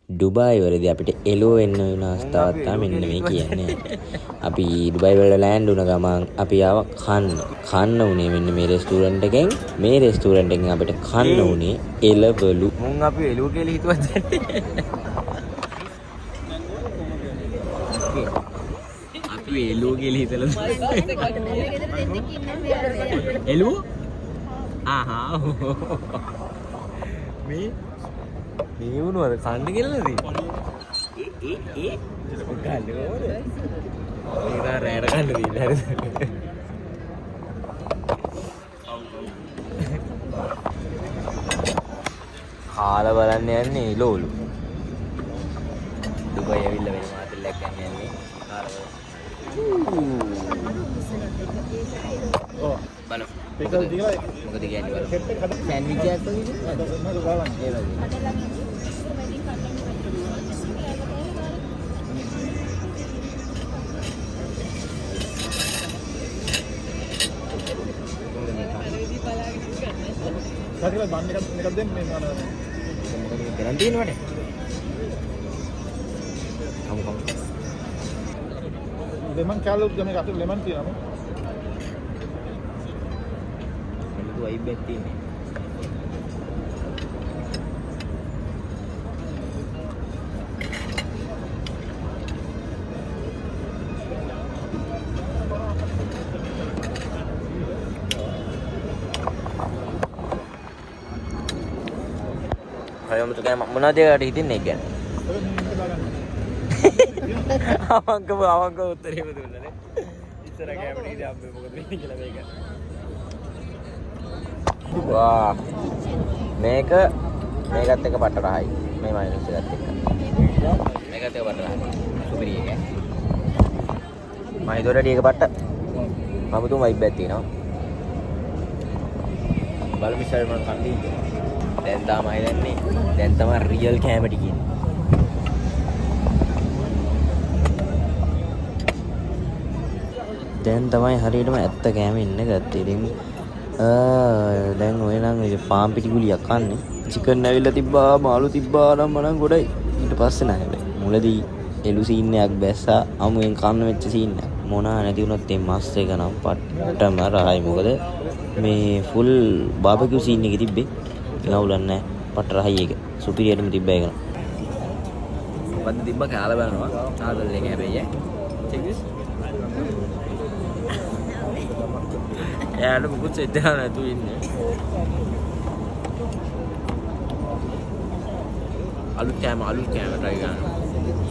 Dubai වලදී අපිට එලෝ වෙන්න වෙන අවස්ථාවක් තමයි මෙන්න මේ කියන්නේ. අපි ඩුබායි වල ලෑන්ඩ් වුණ ගමන් අපි ආව කන්න උනේ මෙන්න මේ රෙස්ටුරන්ට් එකෙන්. මේ රෙස්ටුරන්ට් එකෙන් අපිට කන්න උනේ එළවලු. මුන් අපි එළුව කියලා හිතුවත් අපි එළුව කියලා හිතලා එළුව ආහා මේ වුණාද කන්න කියලා නේද? ගන්න ඕනේ. ඒක රැර ගන්න දීලා හරිද? කාලා බලන්න යන්නේ එළවලු. දුබයි ඇවිල්ලා වෙන මාතලයක් ගන්න යන්නේ කාලා බලන්න. පිකල් දීලා මොකද කියන්නේ බලන්න. සෑන්ඩ්විච් එකක් වගේ සතිය බන් එකක් දෙන්න මේ මොනවද කරන් දිනවනේ කොම් ලෙමන් කාලුත් ගමේ අතේ ලෙමන් තියෙනවා මේක වයිබ් එකක් තියෙන්නේ Kalau untuk kayak mana dia ada hitin nih kan? Awang ke utara betul betul nih. Isra kayak begini dia ambil bukan ini kita mereka. Wah, mereka teka patah rahai, memang ini sudah teka. Mereka teka patah rahai, superi ya kan? Main itu ada dia ke patah. Kamu tuh main beti no? Baru misalnya mana kandi. දැන් තමයි දැන්නේ දැන් තමයි real කැමටි කියන්නේ දැන් තමයි හරියටම ඇත්ත කැම ඉන්න ගත්තේ ඉතින් දැන් ඔය නම් මේ පාම් පිටි ගුලියක් කන්නේ චිකන් ඇවිල්ලා තිබ්බා මාළු තිබ්බා නම් මනම් ගොඩයි ඊට පස්සේ නෑ හැබැයි මුලදී එළු සීන් එකක් බැස්සා අමුෙන් කන්න වෙච්ච සීන් එක මොනා නැති වුණොත් මේ මස් එක නම් පට්ටම රහයි මොකද මේ ෆුල් බාබකියු සීන් එකේ තිබ්බේ නවුලන්නේ පට රහයි එක සුපිරියටම තිබ්බ එක න පද්ද තිබ්බ කාලා බලනවා ආදල් එක හැබැයි check this යාළුව මුකුත් සෙට් කරලා නැතුව ඉන්නේ අලුත් කෑම try ගන්න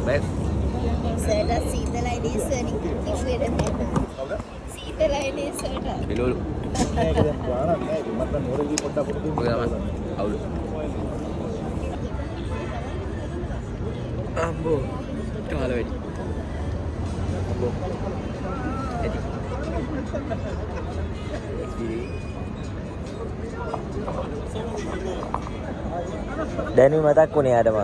බෑ සර්ට සීතලයිනේ සර් නිකන් කිව්වේ නේද සීතලයිනේ සර්ට බිලෝලු මේක දැන් වාරක් නෑ මට නෝරෙලි පොඩ්ඩක් අවුල අම්බෝ කාල වැඩි අම්බෝ ඇති දැනුයි මතක් වුණේ ආඩම